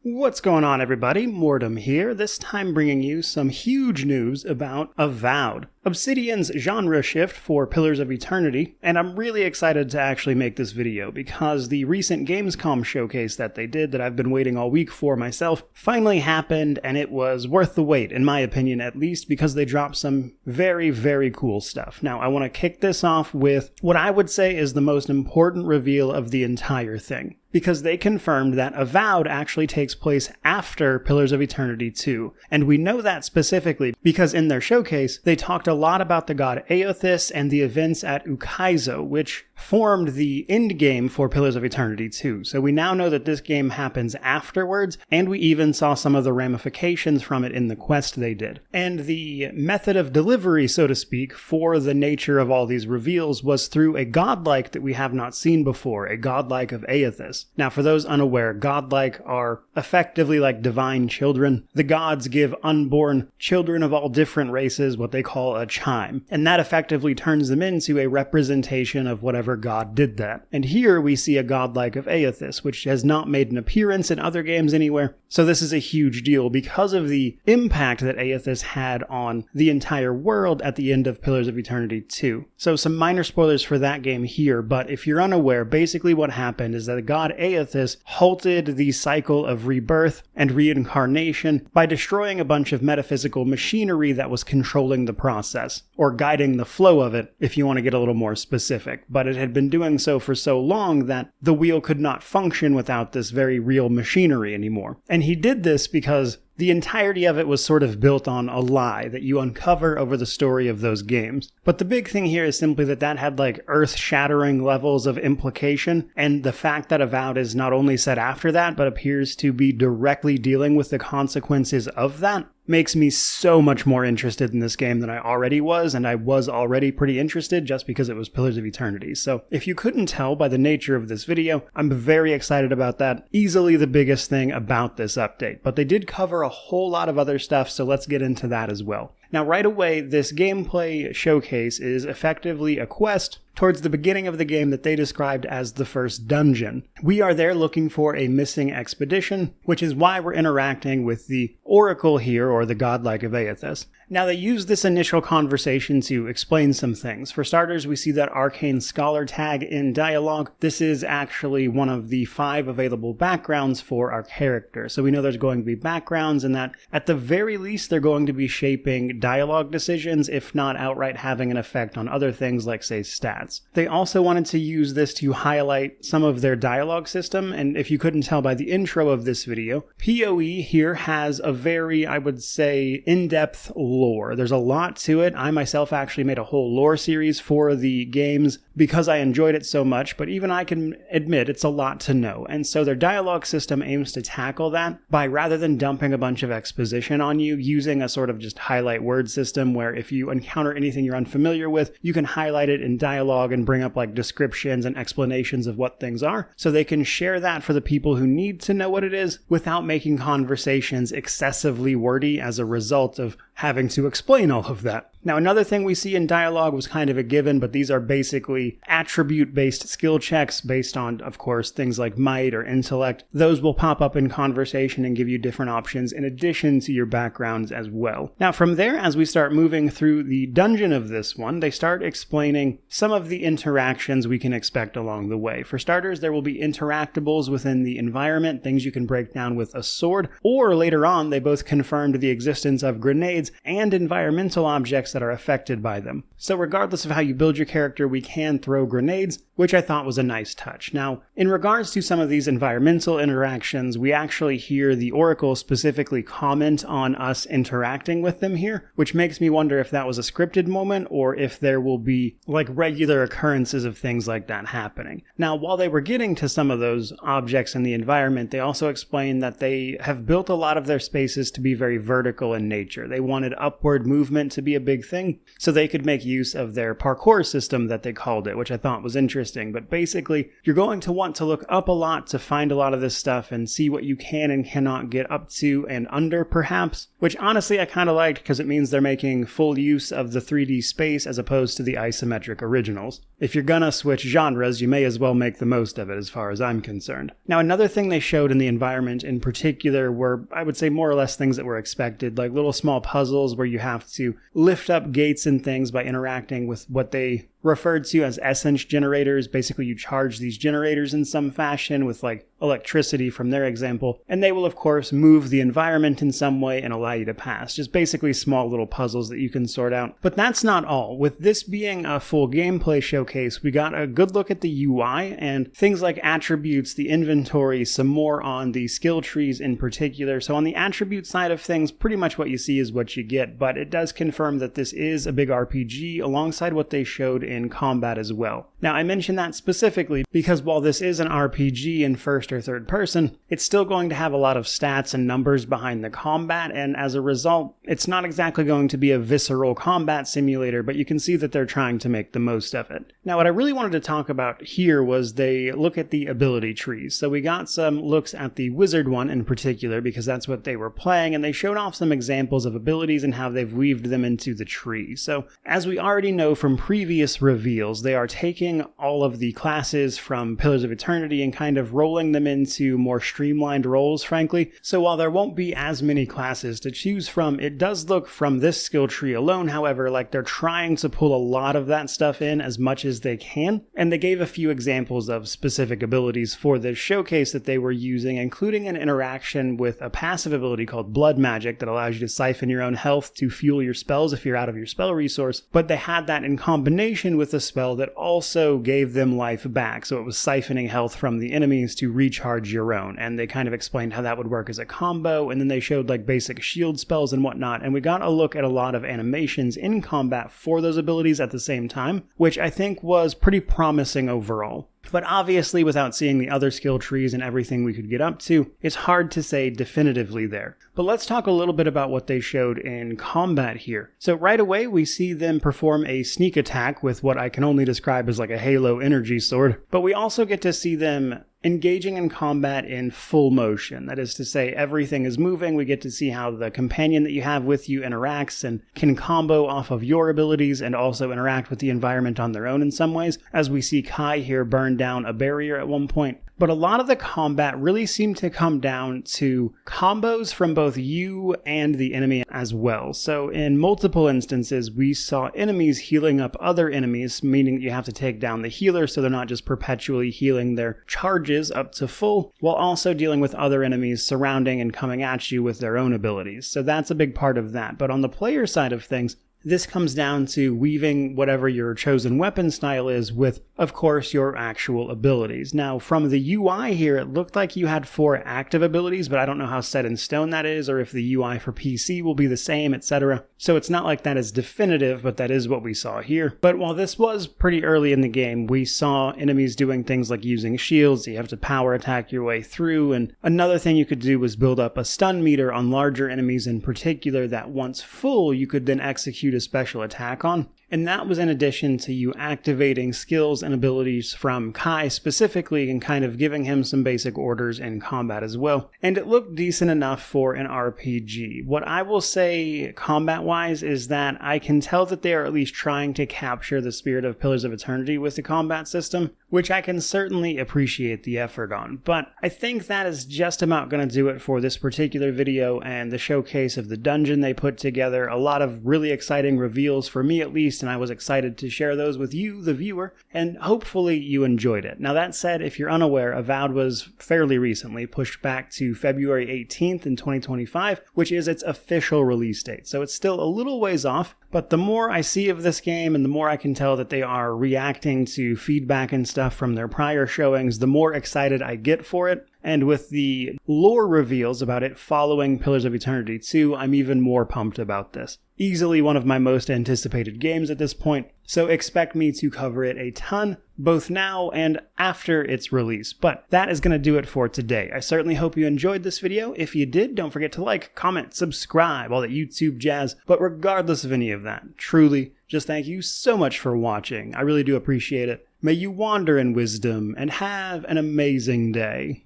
What's going on, everybody? Mortem here, this time bringing you some huge news about Avowed, Obsidian's genre shift for Pillars of Eternity, and I'm really excited to actually make this video because the recent Gamescom showcase that they did that I've been waiting all week for myself finally happened, and it was worth the wait, in my opinion at least, because they dropped some very, very cool stuff. Now, I want to kick this off with what I would say is the most important reveal of the entire thing, because they confirmed that Avowed actually takes place after Pillars of Eternity 2. And we know that specifically because in their showcase, they talked a lot about the god Aothis and the events at Ukaizo, which formed the end game for Pillars of Eternity 2. So we now know that this game happens afterwards, and we even saw some of the ramifications from it in the quest they did. And the method of delivery, so to speak, for the nature of all these reveals was through a godlike that we have not seen before, a godlike of Aothis. Now, for those unaware, godlike are effectively like divine children. The gods give unborn children of all different races what they call a chime, and that effectively turns them into a representation of whatever god did that. And here we see a godlike of Aothis, which has not made an appearance in other games anywhere, so this is a huge deal because of the impact that Aothis had on the entire world at the end of Pillars of Eternity 2. So some minor spoilers for that game here, but if you're unaware, basically what happened is that the god Aothis halted the cycle of rebirth and reincarnation by destroying a bunch of metaphysical machinery that was controlling the process, or guiding the flow of it, if you want to get a little more specific. But it had been doing so for so long that the wheel could not function without this very real machinery anymore. And he did this because the entirety of it was sort of built on a lie that you uncover over the story of those games. But the big thing here is simply that had like earth-shattering levels of implication, and the fact that Avowed is not only set after that, but appears to be directly dealing with the consequences of that, makes me so much more interested in this game than I already was, and I was already pretty interested just because it was Pillars of Eternity. So if you couldn't tell by the nature of this video, I'm very excited about that. Easily the biggest thing about this update. But they did cover a whole lot of other stuff, so let's get into that as well. Now, right away, this gameplay showcase is effectively a quest towards the beginning of the game that they described as the first dungeon. We are there looking for a missing expedition, which is why we're interacting with the Oracle here, or the godlike of Aothis. Now, they use this initial conversation to explain some things. For starters, we see that Arcane Scholar tag in dialogue. This is actually one of the 5 available backgrounds for our character. So we know there's going to be backgrounds, and that at the very least they're going to be shaping dialogue decisions, if not outright having an effect on other things like, say, stats. They also wanted to use this to highlight some of their dialogue system, and if you couldn't tell by the intro of this video, PoE here has a very, I would say, in-depth lore. There's a lot to it. I myself actually made a whole lore series for the games because I enjoyed it so much, but even I can admit it's a lot to know. And so their dialogue system aims to tackle that by, rather than dumping a bunch of exposition on you, using a sort of just highlight word system where if you encounter anything you're unfamiliar with, you can highlight it in dialogue and bring up like descriptions and explanations of what things are, so they can share that for the people who need to know what it is without making conversations excessively wordy as a result of having to explain all of that. Now, another thing we see in dialogue was kind of a given, but these are basically attribute-based skill checks based on, of course, things like might or intellect. Those will pop up in conversation and give you different options in addition to your backgrounds as well. Now, from there, as we start moving through the dungeon of this one, they start explaining some of the interactions we can expect along the way. For starters, there will be interactables within the environment, things you can break down with a sword, or later on, they both confirmed the existence of grenades and environmental objects that are affected by them. So regardless of how you build your character, we can throw grenades, which I thought was a nice touch. Now, in regards to some of these environmental interactions, we actually hear the Oracle specifically comment on us interacting with them here, which makes me wonder if that was a scripted moment or if there will be like regular occurrences of things like that happening. Now, while they were getting to some of those objects in the environment, they also explained that they have built a lot of their spaces to be very vertical in nature. They wanted upward movement to be a big thing, so they could make use of their parkour system that they called it, which I thought was interesting interesting, but basically you're going to want to look up a lot to find a lot of this stuff and see what you can and cannot get up to and under perhaps, which honestly I kind of liked because it means they're making full use of the 3D space as opposed to the isometric originals. If you're gonna switch genres, you may as well make the most of it as far as I'm concerned. Now another thing they showed in the environment in particular were, I would say, more or less things that were expected, like little small puzzles where you have to lift up gates and things by interacting with what they referred to as essence generators. Basically, you charge these generators in some fashion with like electricity from their example, and they will of course move the environment in some way and allow you to pass. Just basically small little puzzles that you can sort out. But that's not all. With this being a full gameplay showcase, we got a good look at the UI and things like attributes, the inventory, some more on the skill trees in particular. So on the attribute side of things, pretty much what you see is what you get, but it does confirm that this is a big RPG alongside what they showed in combat as well. Now I mention that specifically because while this is an RPG in first or third person, it's still going to have a lot of stats and numbers behind the combat, and as a result, it's not exactly going to be a visceral combat simulator, but you can see that they're trying to make the most of it. Now what I really wanted to talk about here was they look at the ability trees. So we got some looks at the wizard one in particular because that's what they were playing, and they showed off some examples of abilities and how they've weaved them into the tree. So as we already know from previous reveals, they are taking all of the classes from Pillars of Eternity and kind of rolling them into more streamlined roles, frankly. So while there won't be as many classes to choose from, it does look from this skill tree alone, however, like they're trying to pull a lot of that stuff in as much as they can. And they gave a few examples of specific abilities for this showcase that they were using, including an interaction with a passive ability called Blood Magic that allows you to siphon your own health to fuel your spells if you're out of your spell resource. But they had that in combination with a spell that also gave them life back. So it was siphoning health from the enemies to recharge your own. And they kind of explained how that would work as a combo. And then they showed like basic shield spells and whatnot. And we got a look at a lot of animations in combat for those abilities at the same time, which I think was pretty promising overall. But obviously, without seeing the other skill trees and everything we could get up to, it's hard to say definitively there. But let's talk a little bit about what they showed in combat here. So right away, we see them perform a sneak attack with what I can only describe as like a Halo energy sword. But we also get to see them engaging in combat in full motion. That is to say, everything is moving. We get to see how the companion that you have with you interacts and can combo off of your abilities and also interact with the environment on their own in some ways, as we see Kai here burn down a barrier at one point. But a lot of the combat really seemed to come down to combos from both you and the enemy as well. So in multiple instances, we saw enemies healing up other enemies, meaning that you have to take down the healer so they're not just perpetually healing their charges up to full, while also dealing with other enemies surrounding and coming at you with their own abilities. So that's a big part of that. But on the player side of things, this comes down to weaving whatever your chosen weapon style is with, of course, your actual abilities. Now, from the UI here, it looked like you had 4 active abilities, but I don't know how set in stone that is, or if the UI for PC will be the same, etc. So it's not like that is definitive, but that is what we saw here. But while this was pretty early in the game, we saw enemies doing things like using shields. You have to power attack your way through, and another thing you could do was build up a stun meter on larger enemies in particular that once full, you could then execute a special attack on. And that was in addition to you activating skills and abilities from Kai specifically and kind of giving him some basic orders in combat as well. And it looked decent enough for an RPG. What I will say combat-wise is that I can tell that they are at least trying to capture the spirit of Pillars of Eternity with the combat system, which I can certainly appreciate the effort on. But I think that is just about going to do it for this particular video and the showcase of the dungeon they put together. A lot of really exciting reveals for me at least, and I was excited to share those with you, the viewer, and hopefully you enjoyed it. Now that said, if you're unaware, Avowed was fairly recently pushed back to February 18th in 2025, which is its official release date. So it's still a little ways off, but the more I see of this game and the more I can tell that they are reacting to feedback and stuff from their prior showings, the more excited I get for it. And with the lore reveals about it following Pillars of Eternity 2, I'm even more pumped about this. Easily one of my most anticipated games at this point, so expect me to cover it a ton, both now and after its release. But that is going to do it for today. I certainly hope you enjoyed this video. If you did, don't forget to like, comment, subscribe, all that YouTube jazz. But regardless of any of that, truly, just thank you so much for watching. I really do appreciate it. May you wander in wisdom and have an amazing day.